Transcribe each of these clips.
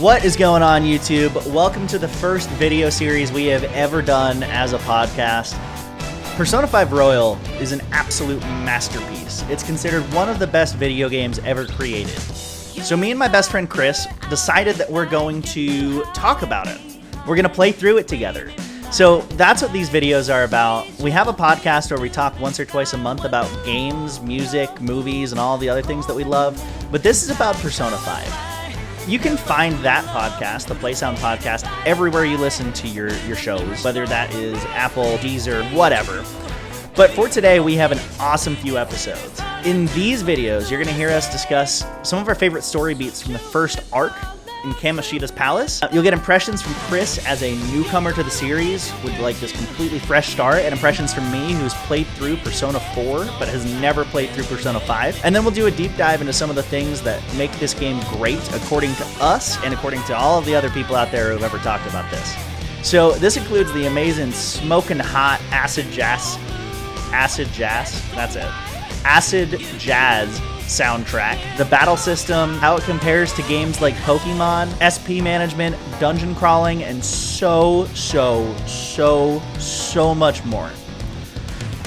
What is going on, YouTube? Welcome to the first video series we have ever done as a podcast. Persona 5 Royal is an absolute masterpiece. It's considered one of the best video games ever created. So me and my best friend Chris decided that we're going to talk about it. We're going to play through it together. So that's what these videos are about. We have a podcast where we talk once or twice a month about games, music, movies, and all the other things that we love. But this is about Persona 5. You can find that podcast, the PlaySound podcast, everywhere you listen to your shows, whether that is Apple, Deezer, whatever. But for today, we have an awesome few episodes. In these videos, you're going to hear us discuss some of our favorite story beats from the first arc in Kamoshida's Palace. You'll get impressions from Chris as a newcomer to the series with like this completely fresh start, and impressions from me who's played through Persona 4 but has never played through Persona 5. And then we'll do a deep dive into some of the things that make this game great according to us and according to all of the other people out there who've ever talked about this. So this includes the amazing smoking hot acid jazz, that's it. Acid jazz soundtrack, the battle system, how it compares to games like Pokemon, SP management, dungeon crawling, and so much more.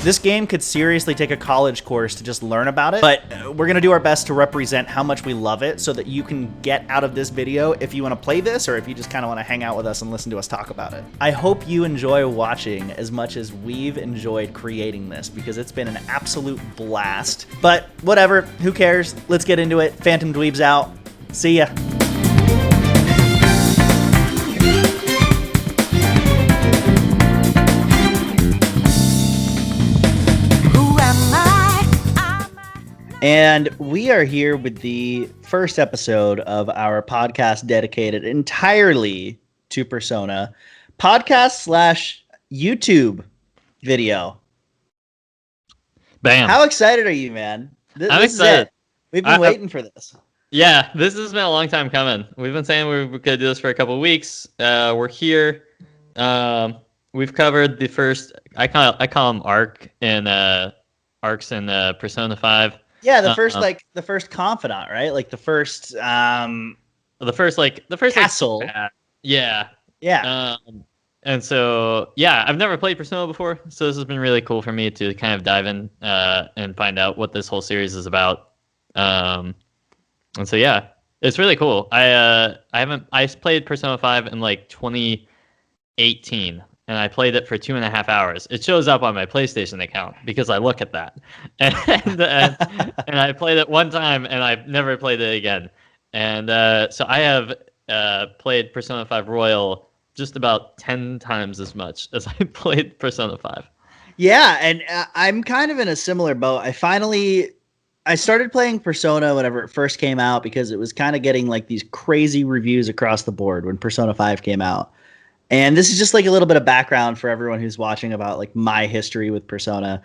This game could seriously take a college course to just learn about it, but we're going to do our best to represent how much we love it so that you can get out of this video if you want to play this or if you just kind of want to hang out with us and listen to us talk about it. I hope you enjoy watching as much as we've enjoyed creating this because it's been an absolute blast. But whatever, who cares? Let's get into it. Phantom Dweeb's out. See ya. And we are here with the first episode of our podcast dedicated entirely to Persona. Podcast / YouTube video. Bam. How excited are you, man? I'm excited. We've been waiting for this. Yeah, this has been a long time coming. We've been saying we were going to do this for a couple of weeks. We're here. We've covered the first, I call them arcs in Persona 5. Yeah, the first confidant, right? Like the first castle. Yeah. And so I've never played Persona before, so this has been really cool for me to kind of dive in and find out what this whole series is about. And so it's really cool. I played Persona 5 in like 2018. And I played it for 2.5 hours. It shows up on my PlayStation account because I look at that. And I played it one time, and I've never played it again. And so I have played Persona 5 Royal just about 10 times as much as I played Persona 5. Yeah, and I'm kind of in a similar boat. I started playing Persona whenever it first came out because it was kind of getting like these crazy reviews across the board when Persona 5 came out. And this is just like a little bit of background for everyone who's watching about like my history with Persona.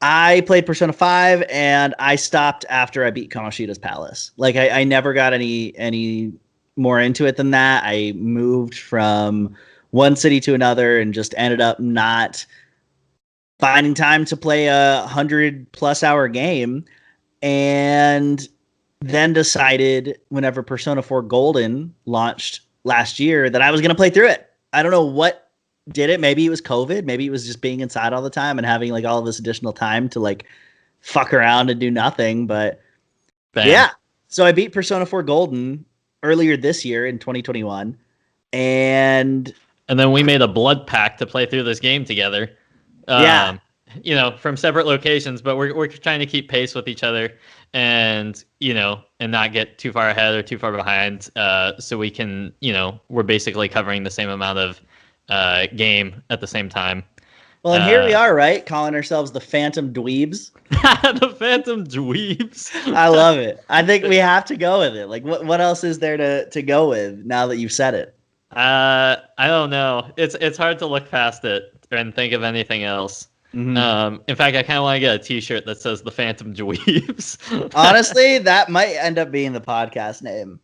I played Persona 5 and I stopped after I beat Kamoshida's Palace. Like I never got any more into it than that. I moved from one city to another and just ended up not finding time to play a 100+ hour game. And then decided whenever Persona 4 Golden launched last year that I was going to play through it. I don't know what did it. Maybe it was COVID. Maybe it was just being inside all the time and having like all of this additional time to like fuck around and do nothing. But Bam. Yeah, so I beat Persona 4 Golden earlier this year in 2021. And then we made a blood pact to play through this game together. From separate locations, but we're trying to keep pace with each other and not get too far ahead or too far behind. So we can, we're basically covering the same amount of game at the same time. Well, and here we are, right? Calling ourselves the Phantom Dweebs. The Phantom Dweebs. I love it. I think we have to go with it. Like, what else is there to go with now that you've said it? I don't know. It's hard to look past it and think of anything else. Mm-hmm. In fact, I kind of want to get a T-shirt that says the Phantom Dweebs. Honestly, that might end up being the podcast name.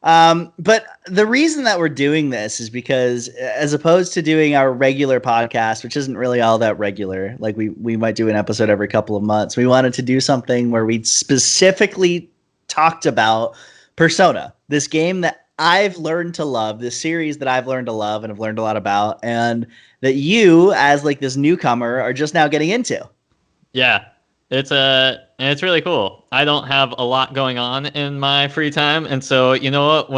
But the reason that we're doing this is because as opposed to doing our regular podcast, which isn't really all that regular, like we might do an episode every couple of months, we wanted to do something where we specifically talked about Persona, this game that I've learned to love, this series that I've learned to love and have learned a lot about, and that you, as like this newcomer, are just now getting into. Yeah, it's really cool. I don't have a lot going on in my free time, and so you know what?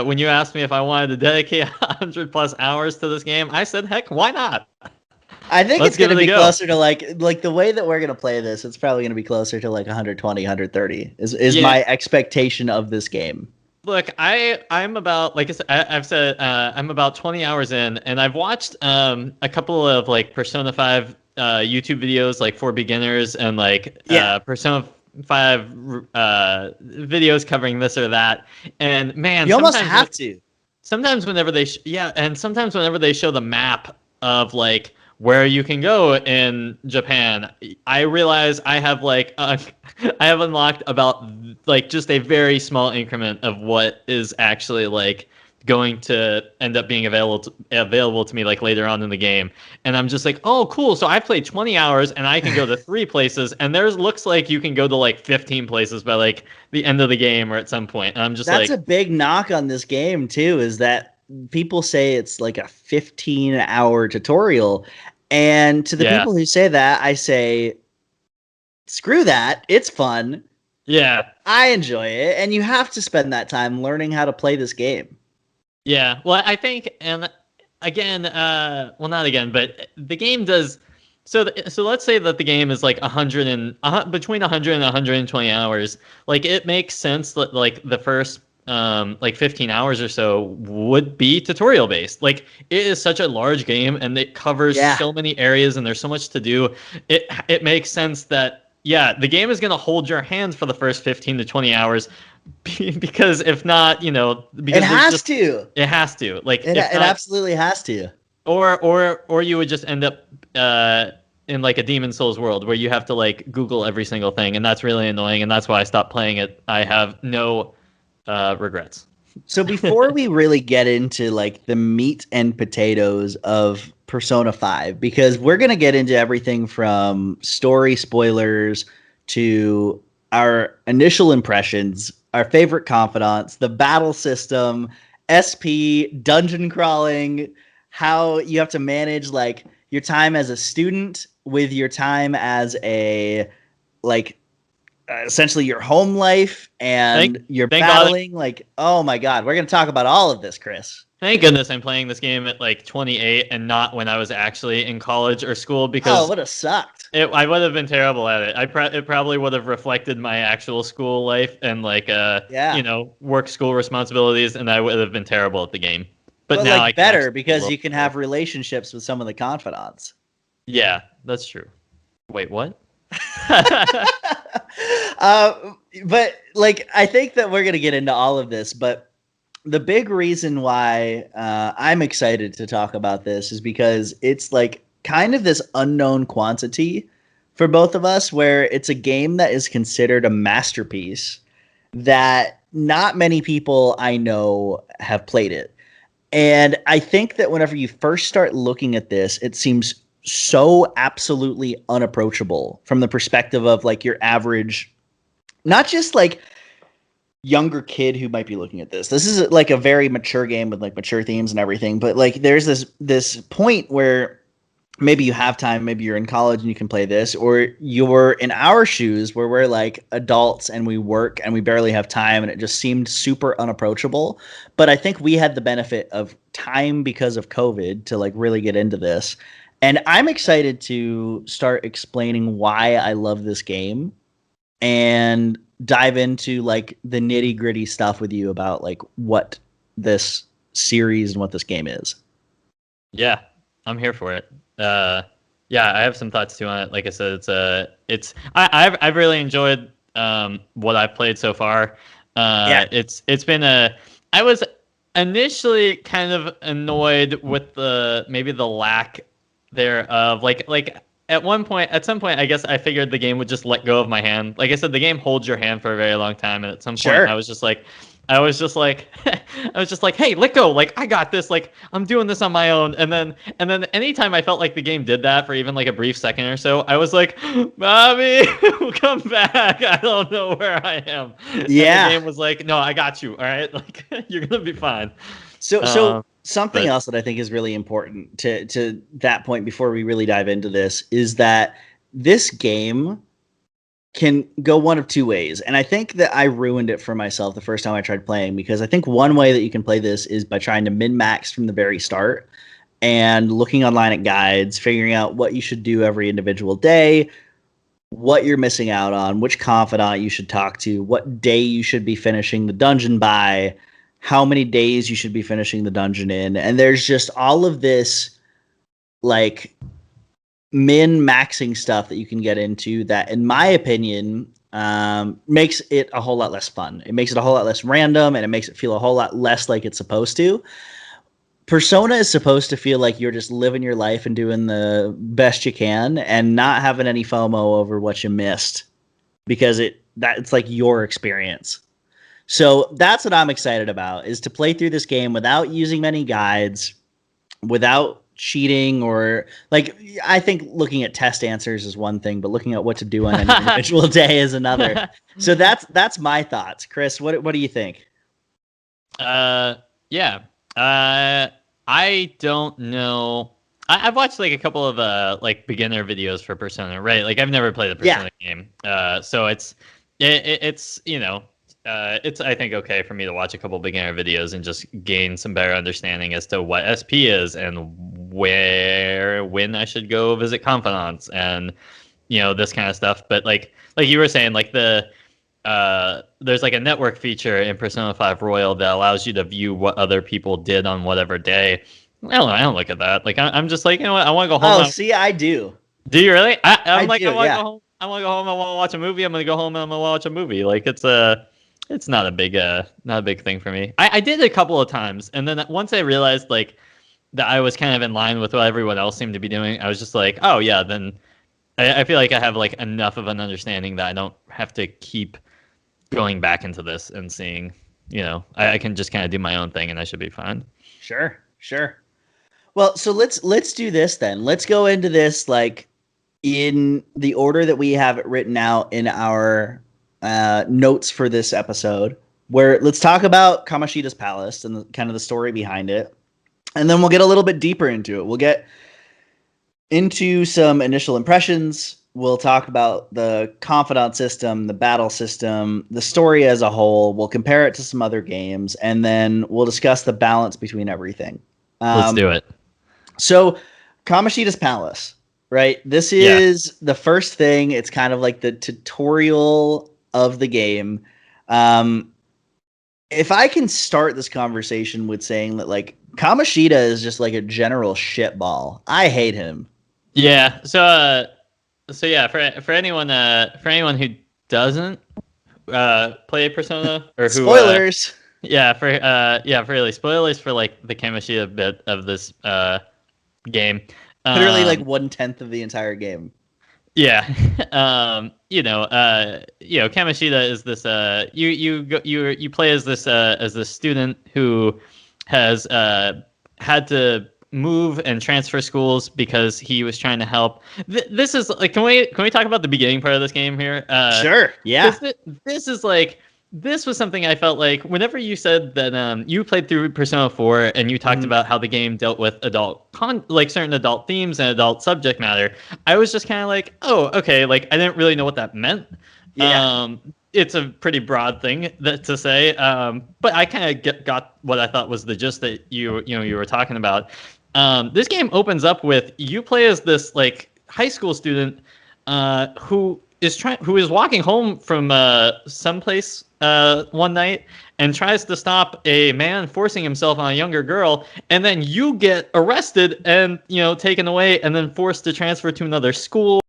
When you asked me if I wanted to dedicate 100+ hours to this game, I said, heck, why not? I think Let's it's going give to it a be go. closer to like the way that we're going to play this. It's probably going to be closer to like 120, 130 is Yeah. my expectation of this game. Look, I'm about, like I said, I've said, I'm about 20 hours in, and I've watched a couple of like Persona 5 YouTube videos like for beginners, and like Yeah. Persona 5 videos covering this or that. And man, You almost have to. sometimes whenever and sometimes whenever they show the map of like where you can go in Japan, I realize I have like I have unlocked about like just a very small increment of what is actually like going to end up being available to me like later on in the game. And I'm just like, oh cool, so I've played 20 hours and I can go to 3 places, and there's looks like you can go to like 15 places by like the end of the game or at some point. And I'm just That's like, a big knock on this game too, is that people say it's like a 15-hour tutorial. And to the yeah. people who say that, I say, screw that. It's fun. Yeah. I enjoy it. And you have to spend that time learning how to play this game. Yeah, well, I think, and again, well, not again, but the game does. So let's say that the game is like between 100 and 120 hours. Like it makes sense that like the first like 15 hours or so would be tutorial based. Like it is such a large game and it covers Yeah. so many areas and there's so much to do. It makes sense that yeah, the game is going to hold your hands for the first 15 to 20 hours because if not, you know, because It has to. it has to. Like It if not, absolutely has to. or you would just end up in like a Demon Souls world where you have to like Google every single thing, and that's really annoying, and that's why I stopped playing it. I have no regrets. So before we really get into like the meat and potatoes of Persona 5, because we're going to get into everything from story spoilers to our initial impressions, our favorite confidants, the battle system, SP, dungeon crawling, how you have to manage like your time as a student with your time as a like essentially your home life and your battling. Like, oh my God, we're going to talk about all of this, Chris. Thank goodness I'm playing this game at like 28 and not when I was actually in college or school, because it would have sucked. I would have been terrible at it. It probably would have reflected my actual school life and like you know, work school responsibilities, and I would have been terrible at the game. But now like better because you can have relationships with some of the confidants. Yeah, that's true. Wait, what? But like I think that we're gonna get into all of this, but the big reason why I'm excited to talk about this is because it's like kind of this unknown quantity for both of us, where it's a game that is considered a masterpiece that not many people I know have played it. And I think that whenever you first start looking at this, it seems so absolutely unapproachable from the perspective of like your average, not just like younger kid who might be looking at this. This is like a very mature game with like mature themes and everything, but like there's this point where maybe you have time, maybe you're in college and you can play this, or you're in our shoes where we're like adults and we work and we barely have time and it just seemed super unapproachable. But I think we had the benefit of time because of COVID to like really get into this. And I'm excited to start explaining why I love this game and dive into like the nitty gritty stuff with you about like what this series and what this game is. Yeah, I'm here for it. Yeah, I have some thoughts too on it. Like I said, I've really enjoyed what I've played so far. It's been I was initially kind of annoyed with maybe the lack thereof. Like at some point, I guess I figured the game would just let go of my hand. Like I said, the game holds your hand for a very long time, and at some point, I was just like, I was just like, hey, let go. Like, I got this. Like, I'm doing this on my own. And then anytime I felt like the game did that for even like a brief second or so, I was like, Mommy, come back. I don't know where I am. Yeah. And the game was like, no, I got you. All right. Like, you're going to be fine. So something else that I think is really important to that point before we really dive into this is that this game can go one of two ways. And I think that I ruined it for myself the first time I tried playing, because I think one way that you can play this is by trying to min-max from the very start and looking online at guides, figuring out what you should do every individual day, what you're missing out on, which confidant you should talk to, what day you should be finishing the dungeon by, how many days you should be finishing the dungeon in. And there's just all of this like min-maxing stuff that you can get into that, in my opinion, makes it a whole lot less fun. It makes it a whole lot less random, and it makes it feel a whole lot less like it's supposed to. Persona is supposed to feel like you're just living your life and doing the best you can and not having any FOMO over what you missed, because it's like your experience. So that's what I'm excited about, is to play through this game without using many guides, without cheating, or like, I think looking at test answers is one thing, but looking at what to do on any individual day is another. So that's my thoughts. Chris, what do you think? Yeah. I don't know. I've watched like a couple of like beginner videos for Persona, right? Like I've never played a Persona game. So it's it's, I think, okay for me to watch a couple beginner videos and just gain some better understanding as to what SP is and when I should go visit confidants and, this kind of stuff. But like you were saying, like there's like a network feature in Persona 5 Royal that allows you to view what other people did on whatever day. I don't look at that. Like I'm just like, what? I want to go home. Oh, see, I do. Do you really? I want to go home. I want to go home. I want to watch a movie. I'm going to go home and I'm going to watch a movie. Like it's not a big thing for me. I did it a couple of times, and then once I realized like that I was kind of in line with what everyone else seemed to be doing, I was just like, oh yeah, then I feel like I have like enough of an understanding that I don't have to keep going back into this and seeing, I can just kind of do my own thing and I should be fine. Sure. Well, so let's do this then. Let's go into this like in the order that we have it written out in our notes for this episode, where let's talk about Kamoshida's Palace and kind of the story behind it. And then we'll get a little bit deeper into it. We'll get into some initial impressions. We'll talk about the confidant system, the battle system, the story as a whole. We'll compare it to some other games, and then we'll discuss the balance between everything. Let's do it. So, Kamoshida's Palace, right? This is the first thing. It's kind of like the tutorial of the game. If I can start this conversation with saying that, like, Kamoshida is just like a general shitball. I hate him. Yeah. So yeah, for anyone who doesn't play Persona, or who spoilers. For really spoilers for like the Kamoshida bit of this game. Literally like 1/10 of the entire game. Yeah. Kamoshida is this you play as this student who has had to move and transfer schools because he was trying to help. This is like, can we talk about the beginning part of this game here? Sure. Yeah. This is like, this was something I felt like whenever you said that you played through Persona 4 and you talked about how the game dealt with certain adult themes and adult subject matter, I was just kind of like, oh, okay, like I didn't really know what that meant. Yeah. It's a pretty broad thing to say, but I kind of got what I thought was the gist that you were talking about. This game opens up with you play as this like high school student who is walking home from someplace one night and tries to stop a man forcing himself on a younger girl, and then you get arrested and taken away and then forced to transfer to another school.